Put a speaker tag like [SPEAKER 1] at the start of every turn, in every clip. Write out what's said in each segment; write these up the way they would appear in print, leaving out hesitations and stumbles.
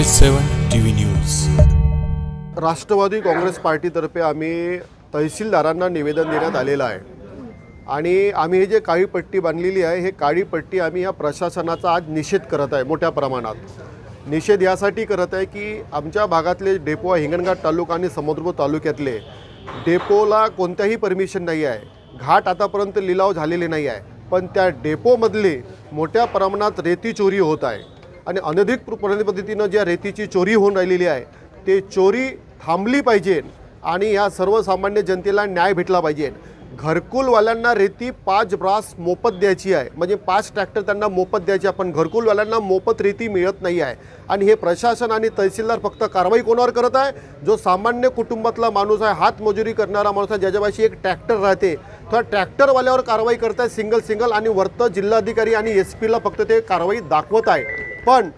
[SPEAKER 1] NH7 TV news.
[SPEAKER 2] राष्ट्रवादी काँग्रेस पार्टीतर्फे आम्ही तहसीलदारांना निवेदन देण्यात आलेलं आहे आणि आम्ही हे जे काळी पट्टी बांधलेली आहे हे काळी पट्टी आम्ही या प्रशासनाचा आज निषेध करत आहे। मोठ्या प्रमाणात निषेध यासाठी करत आहे की आमच्या भागातले डेपो हिंगणघाट तालुका आणि समुद्रपूर तालुक्यातले डेपोला कोणत्याही परमिशन नाही आहे। घाट आतापर्यंत लिलाव झालेले नाही आहे, पण त्या डेपोमधले मोठ्या प्रमाणात रेती चोरी होत आहे आणि अनधिकृत पद्धतीनं ज्या रेतीची चोरी होऊन राहिलेली आहे ते चोरी थांबली पाहिजे आणि या सर्वसामान्य जनतेला न्याय भेटला पाहिजे। घरकुलवाल्यांना रेती 5 ब्रास मोफत द्यायची आहे, म्हणजे 5 ट्रॅक्टर त्यांना मोफत द्यायचे, पण घरकुलवाल्यांना मोफत रेती मिळत नाही आहे। आणि हे प्रशासन आणि तहसीलदार फक्त कारवाई कोणावर करत आहे? जो सामान्य कुटुंबातला माणूस आहे, हातमजुरी करणारा माणूस आहे, ज्याच्यापाशी एक ट्रॅक्टर राहते, तर ट्रॅक्टरवाल्यावर कारवाई करत आहे सिंगल आणि वरतं जिल्हाधिकारी आणि SP ला फक्त ते कारवाई दाखवत आहे। पण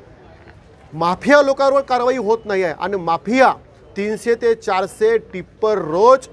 [SPEAKER 2] माफिया लोकांवर कारवाई होत नाही आहे आणि माफिया 300 ते 400 टिप्पर रोज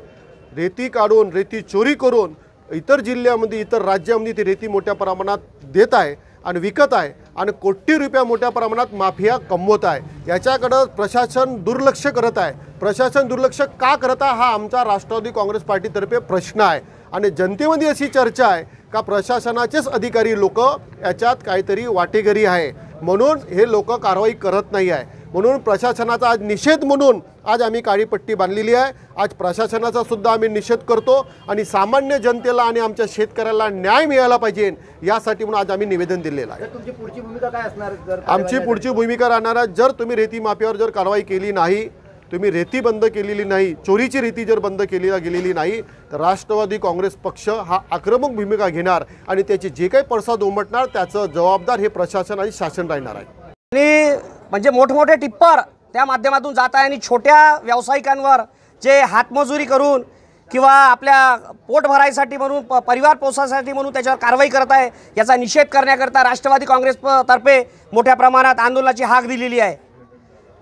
[SPEAKER 2] रेती काढून रेती चोरी करून इतर जिल्ह्यामध्ये इतर राज्यामध्ये ती रेती मोठ्या प्रमाणात देत आहे आणि विकत आहे आणि कोटी रुपये मोठ्या प्रमाणात माफिया कमवत आहे। याच्याकडे प्रशासन दुर्लक्ष करत आहे। प्रशासन दुर्लक्ष का करत आहे हा आमचा राष्ट्रवादी काँग्रेस पार्टीतर्फे प्रश्न आहे आणि जनतेमध्ये अशी चर्चा आहे का प्रशासनाचेच अधिकारी लोक याच्यात काहीतरी वाटेगरी आहे, म्हणून हे लोक कारवाई करत नाही आहे। म्हणून प्रशासनाचा आज निषेध म्हणून आज आम्ही काळी पट्टी बांधलेली आहे। आज प्रशासनाचा सुद्धा आम्ही निषेध करतो आणि सामान्य जनतेला आणि आमच्या शेतकऱ्याला न्याय मिळाला पाहिजे यासाठी म्हणून आज आम्ही निवेदन दिलेलं आहे।
[SPEAKER 3] तुमची पुढची भूमिका काय असणार?
[SPEAKER 2] आमची पुढची भूमिका राहणार आहे, जर तुम्ही रेती माफियावर जर कारवाई केली नाही, तुम्ही रेती बंद केलेली नाही, चोरीची रेती जर बंद केली गेलेली नाही, तर राष्ट्रवादी काँग्रेस पक्ष हा आक्रमक भूमिका घेणार आणि त्याचे जे काही पडसाद उमटणार त्याचं जबाबदार हे प्रशासन आणि शासन राहणार आहे।
[SPEAKER 3] आणि म्हणजे मोठमोठे टिप्पर त्या माध्यमातून जात आहे आणि छोट्या व्यावसायिकांवर जे हातमजुरी करून किंवा आपल्या पोट भरायसाठी म्हणून परिवार पोषणासाठी म्हणून त्याच्यावर कारवाई करत आहे, याचा निषेध करण्याकरता राष्ट्रवादी काँग्रेस तर्फे मोठ्या प्रमाणात आंदोलनाची हाक दिलेली आहे।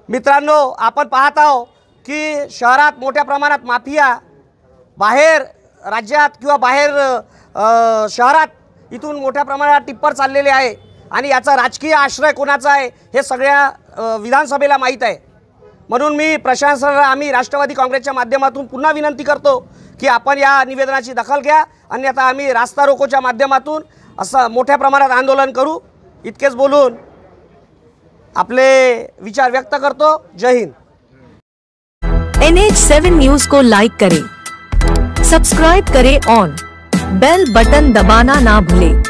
[SPEAKER 3] मित्रांनो, आपण पाहत आहोत की शहरात मोठ्या प्रमाणात माफिया बाहेर राज्यात किंवा बाहेर शहरात इथून मोठ्या प्रमाणात टिप्पर चाललेले आहे आणि याचा राजकीय आश्रय कोणाचा आहे हे सगळ्या विधानसभेला माहीत आहे। म्हणून मी प्रशासनाला आम्ही राष्ट्रवादी काँग्रेसच्या माध्यमातून पुन्हा विनंती करतो की आपण या निवेदनाची दखल घ्या, अन्यथा आम्ही रास्ता रोकोच्या माध्यमातून असं मोठ्या प्रमाणात आंदोलन करू। इतकेच बोलून अपने विचार व्यक्त करतो। जय हिंद।
[SPEAKER 4] NH7 न्यूज को लाइक करें, सब्सक्राइब करें और बेल बटन दबाना ना भूलें।